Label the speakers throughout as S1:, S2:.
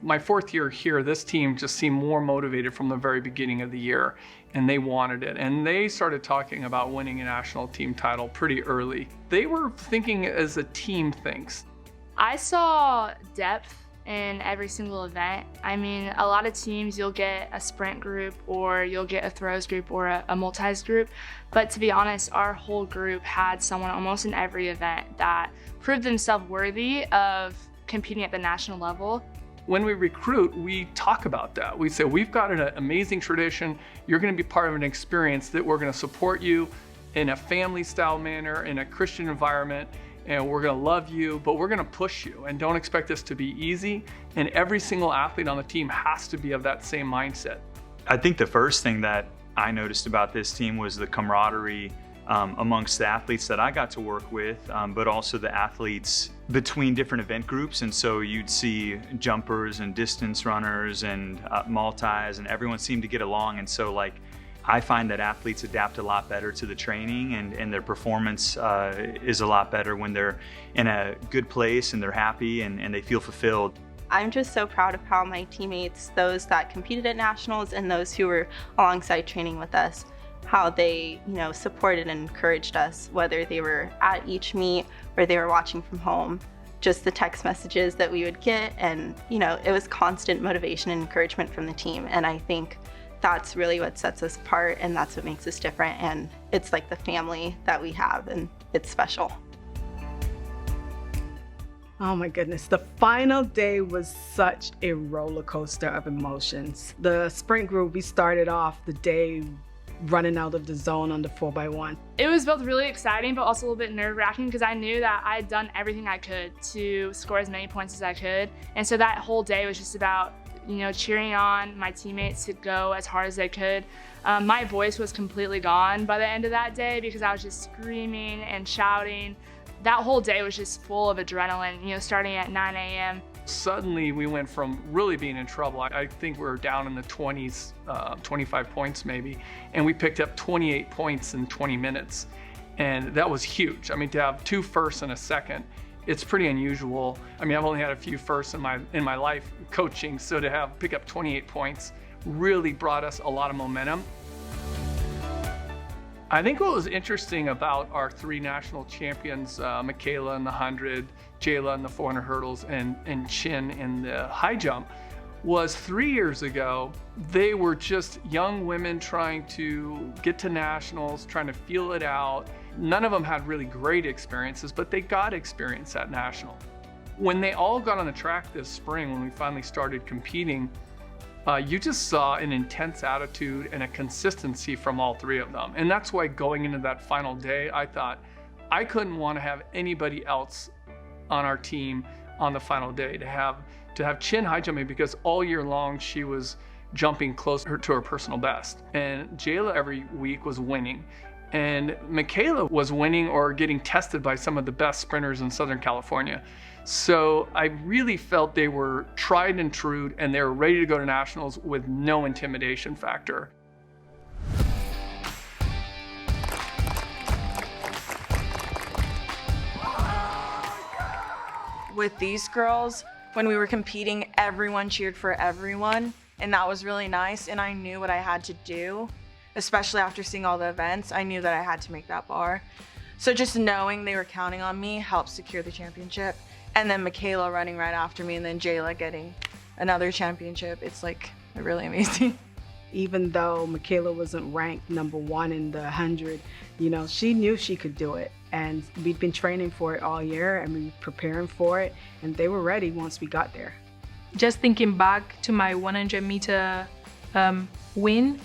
S1: My fourth year here, this team just seemed more motivated from the very beginning of the year, and they wanted it. And they started talking about winning a national team title pretty early. They were thinking as a team thinks.
S2: I saw depth in every single event. I mean, a lot of teams, you'll get a sprint group or you'll get a throws group or a multis group. But to be honest, our whole group had someone almost in every event that proved themselves worthy of competing at the national level.
S1: When we recruit, we talk about that. We say, we've got an amazing tradition. You're gonna be part of an experience that we're gonna support you in a family style manner, in a Christian environment, and we're gonna love you, but we're gonna push you, and don't expect this to be easy. And every single athlete on the team has to be of that same mindset.
S3: I think the first thing that I noticed about this team was the camaraderie amongst the athletes that I got to work with, but also the athletes between different event groups. And so you'd see jumpers and distance runners and multis, and everyone seemed to get along. And so I find that athletes adapt a lot better to the training, and their performance is a lot better when they're in a good place and they're happy and they feel fulfilled.
S4: I'm just so proud of how my teammates, those that competed at nationals and those who were alongside training with us, how they, supported and encouraged us, whether they were at each meet or they were watching from home. Just the text messages that we would get, and it was constant motivation and encouragement from the team. And I think that's really what sets us apart, and that's what makes us different. And it's like the family that we have, and it's special.
S5: Oh my goodness, the final day was such a roller coaster of emotions. The sprint group, we started off the day running out of the zone on the 4x1.
S2: It was both really exciting, but also a little bit nerve-wracking because I knew that I had done everything I could to score as many points as I could. And so that whole day was just about cheering on my teammates to go as hard as they could. My voice was completely gone by the end of that day because I was just screaming and shouting. That whole day was just full of adrenaline, starting at 9 a.m.
S1: Suddenly we went from really being in trouble. I think we were down in the 20s, 25 points maybe, and we picked up 28 points in 20 minutes. And that was huge. I mean, to have 2 firsts and a second, it's pretty unusual. I mean, I've only had a few firsts in my life coaching, so to pick up 28 points really brought us a lot of momentum. I think what was interesting about our 3 national champions, Michaela in the 100, Jayla in the 400 hurdles, and Chin in the high jump, was 3 years ago, they were just young women trying to get to nationals, trying to feel it out. None of them had really great experiences, but they got experience at national. When they all got on the track this spring, when we finally started competing, you just saw an intense attitude and a consistency from all 3 of them. And that's why going into that final day, I thought I couldn't want to have anybody else on our team on the final day to have Chin high jumping, because all year long she was jumping closer to her personal best. And Jayla every week was winning. And Michaela was winning or getting tested by some of the best sprinters in Southern California. So I really felt they were tried and true, and they were ready to go to nationals with no intimidation factor.
S6: With these girls, when we were competing, everyone cheered for everyone, and that was really nice. And I knew what I had to do, especially after seeing all the events. I knew that I had to make that bar. So just knowing they were counting on me helped secure the championship. And then Michaela running right after me, and then Jayla getting another championship. It's really amazing.
S5: Even though Michaela wasn't ranked #1 in the 100, she knew she could do it. And we'd been training for it all year, and we were preparing for it, and they were ready once we got there.
S7: Just thinking back to my 100-meter win,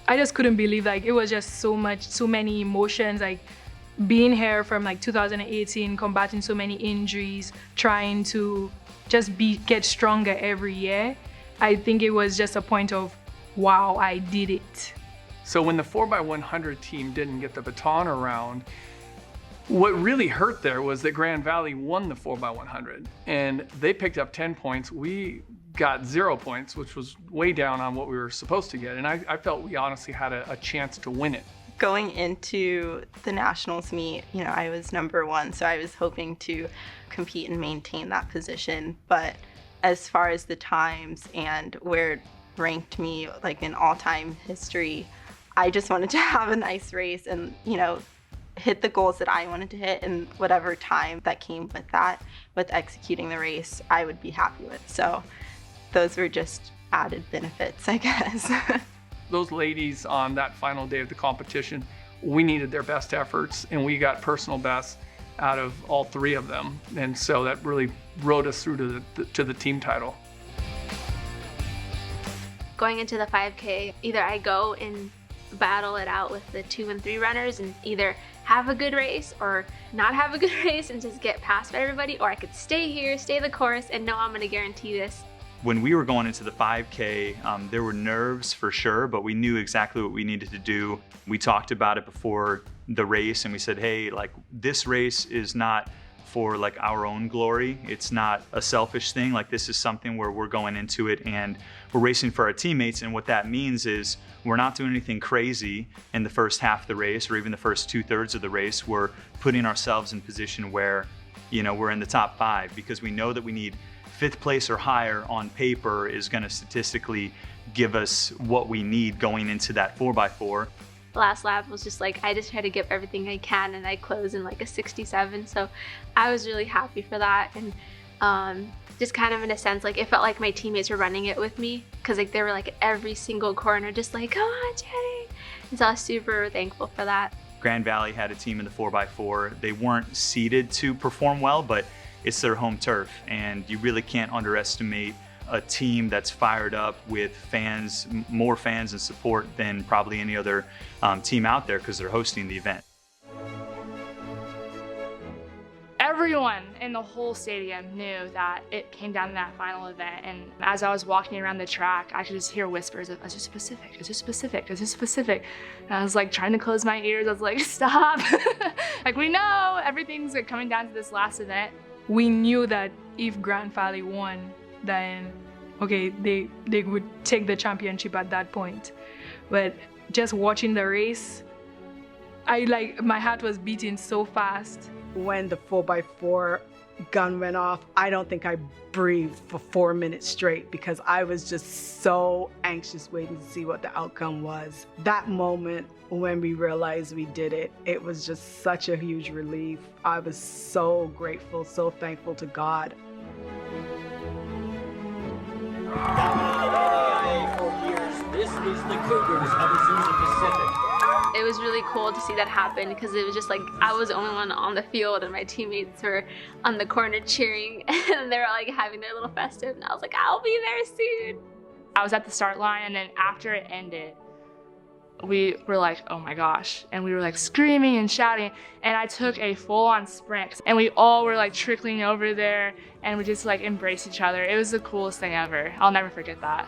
S7: I just couldn't believe, it was just so many emotions, being here from 2018, combating so many injuries, trying to just get stronger every year. I think it was just a point of, wow, I did it.
S1: So when the 4x100 team didn't get the baton around, what really hurt there was that Grand Valley won the 4x100, and they picked up 10 points. We got 0 points, which was way down on what we were supposed to get, and I felt we honestly had a chance to win it.
S4: Going into the nationals meet, I was #1, so I was hoping to compete and maintain that position. But as far as the times and where it ranked me like in all-time history, I just wanted to have a nice race and, you know, hit the goals that I wanted to hit, and whatever time that came with that, with executing the race, I would be happy with. So those were just added benefits, I guess.
S1: Those ladies on that final day of the competition, we needed their best efforts, and we got personal bests out of all three of them. And so that really rode us through to the team title.
S8: Going into the 5K, either I go and battle it out with the 2 and 3 runners and either have a good race or not have a good race and just get past everybody, or I could stay here, stay the course, and know I'm going to guarantee this.
S3: When we were going into the 5K, there were nerves for sure, but we knew exactly what we needed to do. We talked about it before the race, and we said, hey, like, this race is not for like our own glory. It's not a selfish thing. Like, this is something where we're going into it and we're racing for our teammates. And what that means is we're not doing anything crazy in the first half of the race or even the first 2/3 of the race. We're putting ourselves in position where, you know, we're in the top 5, because we know that we need 5th place or higher on paper is going to statistically give us what we need going into that 4x4.
S8: The last lap was just like, I just try to give everything I can, and I closed in like a 67. So I was really happy for that. And just kind of in a sense, like, it felt like my teammates were running it with me, because like they were like at every single corner just like, come on, Jenny. And so I was super thankful for that.
S3: Grand Valley had a team in the 4x4. They weren't seeded to perform well, but it's their home turf, and you really can't underestimate a team that's fired up with fans, more fans and support than probably any other team out there, because they're hosting the event.
S2: Everyone in the whole stadium knew that it came down to that final event, and as I was walking around the track, I could just hear whispers of Azusa Pacific, Azusa Pacific, Azusa Pacific. And I was like trying to close my ears. I was like, stop. Like, we know everything's like coming down to this last event.
S7: We knew that if Grand Valley won, then okay, they would take the championship at that point. But just watching the race, my heart was beating so fast.
S5: When the 4x4 gun went off, I don't think I breathed for 4 minutes straight, because I was just so anxious waiting to see what the outcome was. That moment when we realized we did it, it was just such a huge relief. I was so grateful, so thankful to God.
S9: NCAA for years. This is the Cougars of Azusa Pacific.
S8: It was really cool to see that happen, because it was just like I was the only one on the field and my teammates were on the corner cheering, and they were like having their little festive, and I was like, I'll be there soon.
S2: I was at the start line, and then after it ended, we were like, oh my gosh. And we were like screaming and shouting, and I took a full-on sprint, and we all were like trickling over there, and we just like embraced each other. It was the coolest thing ever. I'll never forget that.